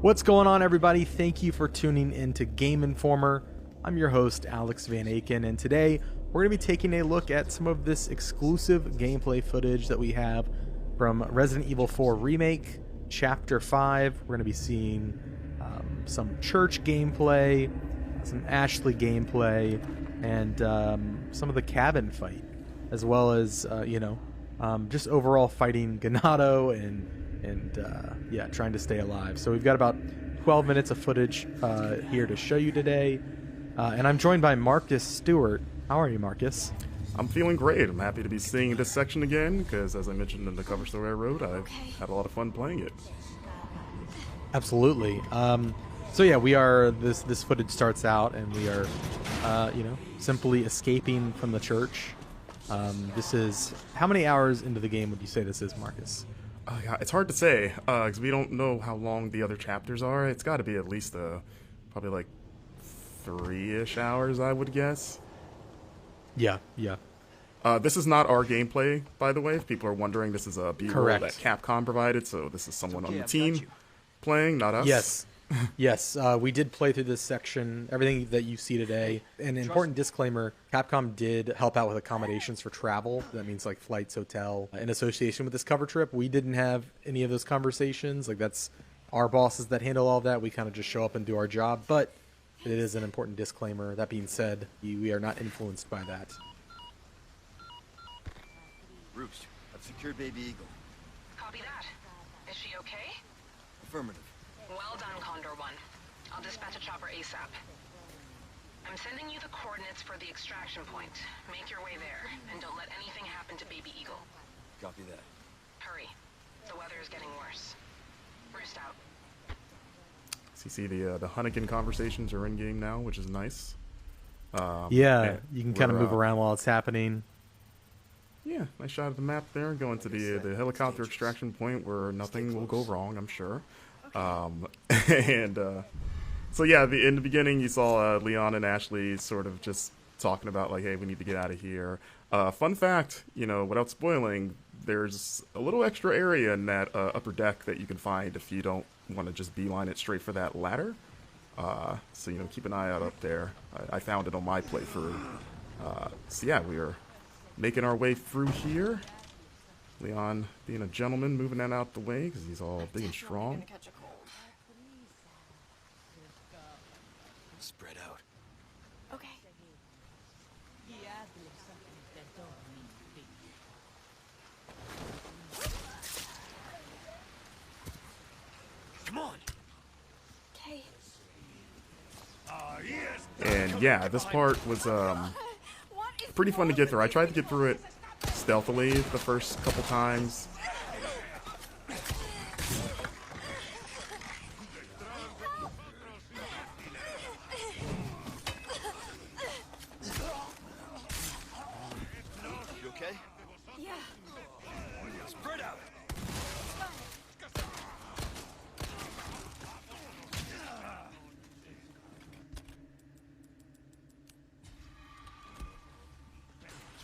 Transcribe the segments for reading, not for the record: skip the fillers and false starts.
What's going on, everybody? Thank you for tuning in to Game Informer. I'm your host, Alex Van Aken, and today we're going to be taking a look at some of this exclusive gameplay footage that we have from Resident Evil 4 Remake, Chapter 5. We're going to be seeing some church gameplay, some Ashley gameplay, and some of the cabin fight, as well as, just overall fighting Ganado and trying to stay alive. So we've got about 12 minutes of footage here to show you today. And I'm joined by Marcus Stewart. How are you, Marcus? I'm feeling great. I'm happy to be seeing this section again because, as I mentioned in the cover story I wrote, I've had a lot of fun playing it. Absolutely. So yeah, we are. This footage starts out, and we are, simply escaping from the church. This is how many hours into the game would you say this is, Marcus? Yeah, it's hard to say because we don't know how long the other chapters are. It's got to be at least probably like 3-ish hours, I would guess. Yeah. This is not our gameplay, by the way. If people are wondering, this is a B-roll that Capcom provided, so this is someone on the team playing, not us. Yes, we did play through this section, everything that you see today. An important disclaimer, Capcom did help out with accommodations for travel. That means like flights, hotel, in association with this cover trip. We didn't have any of those conversations. Like, that's our bosses that handle all of that. We kind of just show up and do our job, but it is an important disclaimer. That being said, we are not influenced by that. Roost, I've secured Baby Eagle. Copy that. Is she okay? Affirmative. Well done, Condor 1. I'll dispatch a chopper ASAP. I'm sending you the coordinates for the extraction point. Make your way there, and don't let anything happen to Baby Eagle. Copy that. Hurry. The weather is getting worse. Roost out. So you see the Hunnigan conversations are in-game now, which is nice. You can kind of move around while it's happening. Yeah, nice shot of the map there, going to the helicopter extraction point where nothing will go wrong, I'm sure. So yeah, in the beginning you saw Leon and Ashley sort of just talking about like, hey, we need to get out of here. Fun fact, without spoiling, there's a little extra area in that upper deck that you can find if you don't want to just beeline it straight for that ladder. So keep an eye out up there. I found it on my playthrough. So yeah, we are making our way through here. Leon being a gentleman, moving that out the way because he's all big and strong. Spread out. Okay. Come on. Okay. And yeah, this part was pretty fun to get through. I tried to get through it stealthily the first couple times. You okay? Yeah. Spread out.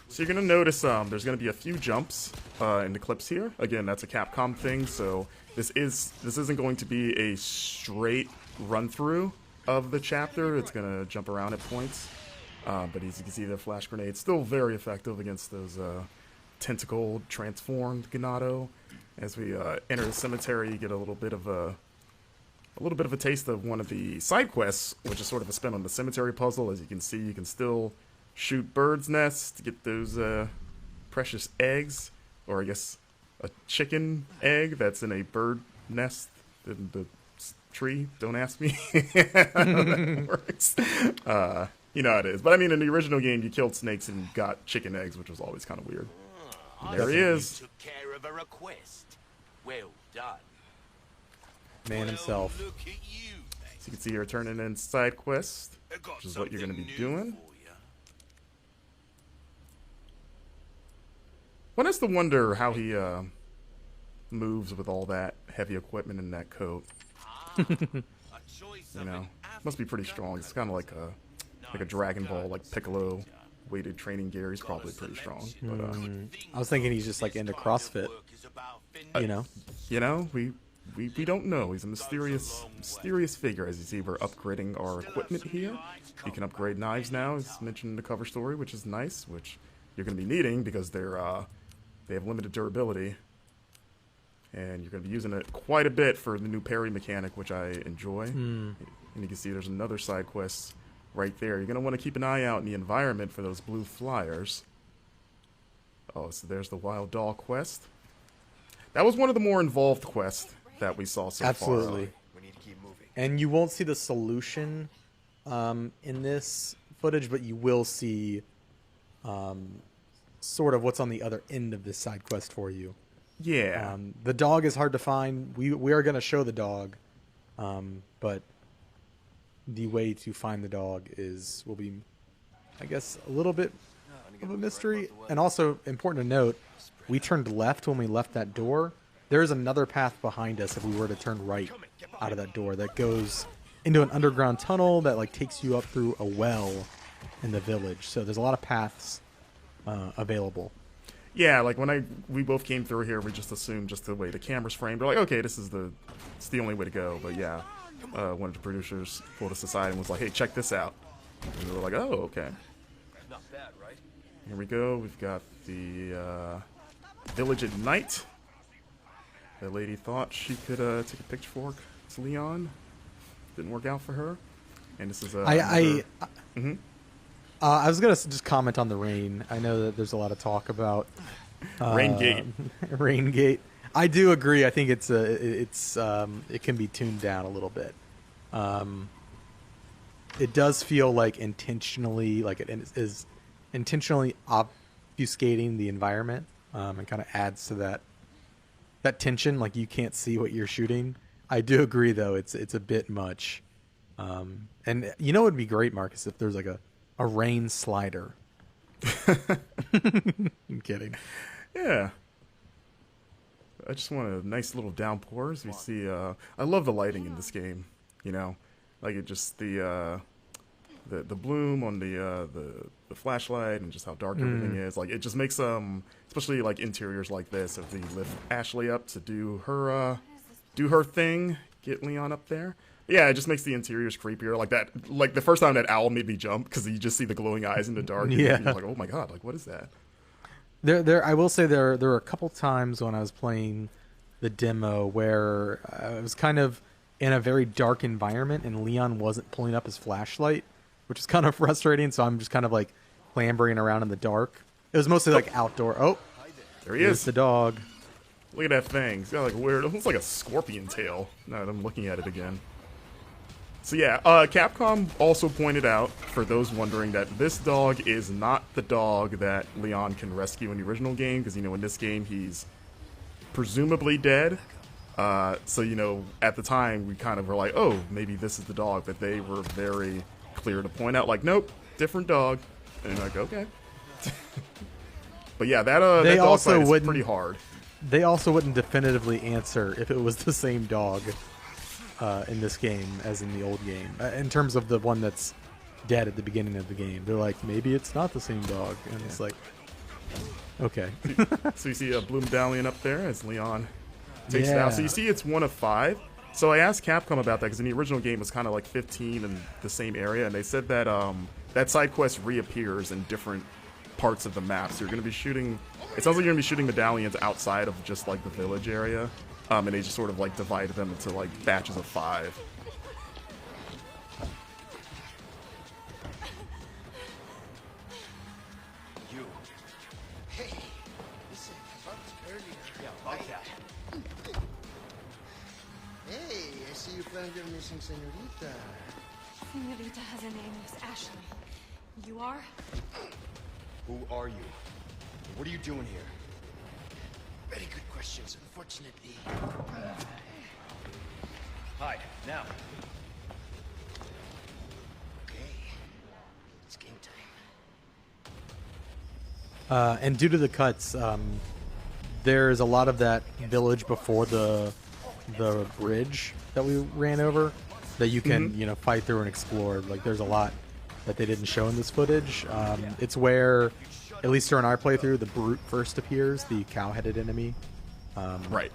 So you're going to notice there's going to be a few jumps in the clips here. Again, that's a Capcom thing, so this isn't going to be a straight run-through of the chapter. It's going to jump around at points. But as you can see, the flash grenade still very effective against those tentacled, transformed Ganado. As we enter the cemetery, you get a little bit of a taste of one of the side quests, which is sort of a spin on the cemetery puzzle. As you can see, you can still shoot birds' nests to get those precious eggs, or I guess a chicken egg that's in a bird nest in the tree. Don't ask me how that works. You know how it is. But I mean, in the original game, you killed snakes and got chicken eggs, which was always kind of weird. And there he is. Took care of a request. Well done. Man himself. Look at you, mate. So you can see here turning in side quest, which is what you're going to be doing. One has to wonder how he moves with all that heavy equipment in that coat. Must be pretty strong. It's kind of like a Dragon Ball, like Piccolo weighted training gear. He's probably pretty strong. But, I was thinking he's just like into CrossFit. we we don't know. He's a mysterious figure. As you see, we're upgrading our equipment here. You can upgrade knives now, as mentioned in the cover story, which is nice, which you're going to be needing because they have limited durability. And you're going to be using it quite a bit for the new parry mechanic, which I enjoy. And you can see there's another side quest right there. You're going to want to keep an eye out in the environment for those blue flyers. Oh, so there's the Wild Doll quest. That was one of the more involved quests that we saw so far. Absolutely. We need to keep moving. And you won't see the solution in this footage, but you will see sort of what's on the other end of this side quest for you. Yeah. The dog is hard to find. We are going to show the dog, but the way to find the dog will be, I guess, a little bit of a mystery. And also important to note, we turned left when we left that door. There is another path behind us if we were to turn right out of that door that goes into an underground tunnel that like takes you up through a well in the village. So there's a lot of paths available. Yeah, like when we both came through here, we just assumed just the way the camera's framed. We're like, okay, it's the only way to go. But yeah, one of the producers pulled us aside and was like, hey, check this out. And we were like, oh, okay. Not bad, right? Here we go. We've got the village at night. The lady thought she could take a pitchfork to Leon. Didn't work out for her. And this is I was gonna just comment on the rain. I know that there's a lot of talk about Raingate. Raingate. I do agree. I think it can be tuned down a little bit. It does feel like intentionally, like it is intentionally obfuscating the environment, and kind of adds to that tension. Like you can't see what you're shooting. I do agree, though. It's a bit much. And you know, it would be great, Marcus, if there's like a rain slider. I'm kidding. Yeah. I just want a nice little downpour. As we see, I love the lighting in this game. You know, like it just the bloom on the flashlight and just how dark everything is. Like it just makes especially like interiors like this. If we lift Ashley up to do her thing, get Leon up there. Yeah, it just makes the interiors creepier. Like that, like the first time that owl made me jump because you just see the glowing eyes in the dark. And Yeah, you're like, oh my god, like what is that? I will say there were a couple times when I was playing the demo where I was kind of in a very dark environment and Leon wasn't pulling up his flashlight, which is kind of frustrating. So I'm just kind of like clambering around in the dark. It was mostly like outdoor. Oh, There he here's is. the dog. Look at that thing. It's got like a weird, it looks like a scorpion tail. Now that I'm looking at it again. So yeah, Capcom also pointed out, for those wondering, that this dog is not the dog that Leon can rescue in the original game, because, you know, in this game he's presumably dead. So, you know, at the time we kind of were like, oh, maybe this is the dog, but they were very clear to point out, like, nope, different dog. And you're like, okay. But yeah, that dog also fight is wouldn't- pretty hard. They also wouldn't definitively answer if it was the same dog in this game as in the old game. In terms of the one that's dead at the beginning of the game, they're like, maybe it's not the same dog, and it's like, okay. So you see a blue medallion up there as Leon takes it Yeah. out. So you see it's 1 of 5. So I asked Capcom about that because in the original game it was kind of like 15 in the same area, and they said that that side quest reappears in different parts of the map. So you're going to be shooting. It sounds like you're going to be shooting medallions outside of just like the village area, and they just sort of like divided them into like batches of 5. You. Hey, listen, I talked earlier. Yeah, about that. Hey, I see you found your missing senorita. Senorita has a name, Miss Ashley. You are? Who are you? What are you doing here? Very good questions, unfortunately. Hide, now. Okay, it's game time. And due to the cuts, there's a lot of that village before the bridge that we ran over that you can you know, fight through and explore. Like there's a lot that they didn't show in this footage. It's where, at least during our playthrough, the brute first appears, the cow-headed enemy. Right.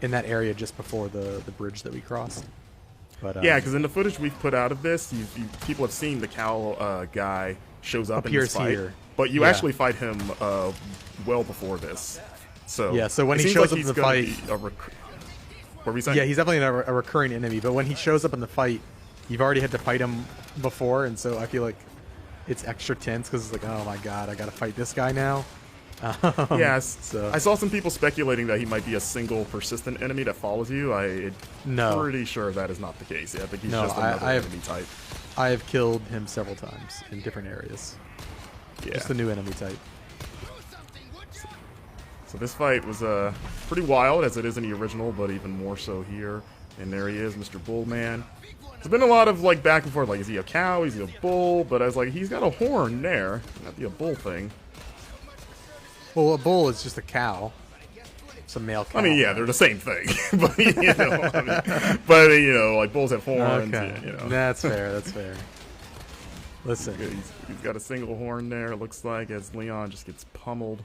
in that area just before the bridge that we crossed. But Yeah, because in the footage we've put out of this, people have seen the cow guy shows up in this appears fight, here. but you Yeah. actually fight him well before this. So Yeah, so when it he seems shows like up in he's the gonna fight- be what were we saying? yeah, he's definitely a recurring enemy. But when he shows up in the fight, you've already had to fight him before, and so I feel like it's extra tense because it's like, oh my god, I got to fight this guy now. Yes. so- I saw some people speculating that he might be a single persistent enemy that follows you. I'm No. pretty sure that is not the case. Yeah, I think he's No, just another I have- enemy type. I have killed him several times in different areas. Yeah. Just a new enemy type. So this fight was pretty wild, as it is in the original, but even more so here. And there he is, Mr. Bullman. There's been a lot of like back and forth, like is he a cow, is he a bull? But I was like, he's got a horn there. Not be a bull thing. Well, a bull is just a cow. It's a male cow. I mean, yeah, they're the same thing. But you know, like bulls have horns. Okay. Yeah, you know. That's fair. That's fair. Listen. He's got a single horn there, it looks like, as Leon just gets pummeled.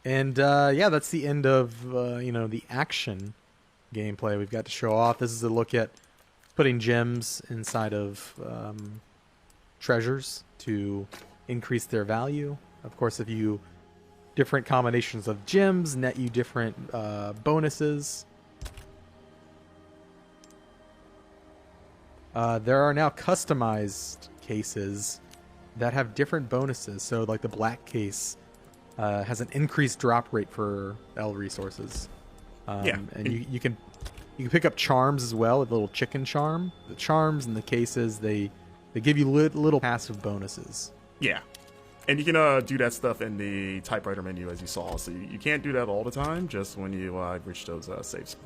And yeah, that's the end of the action gameplay we've got to show off. This is a look at putting gems inside of treasures to increase their value. Of course, if you different combinations of gems net you different bonuses. There are now customized cases that have different bonuses. So like the black case has an increased drop rate for L resources. Yeah. And you can pick up charms as well, a little chicken charm. The charms and the cases, they give you little passive bonuses. Yeah. And you can do that stuff in the typewriter menu, as you saw. So you can't do that all the time, just when you reach those save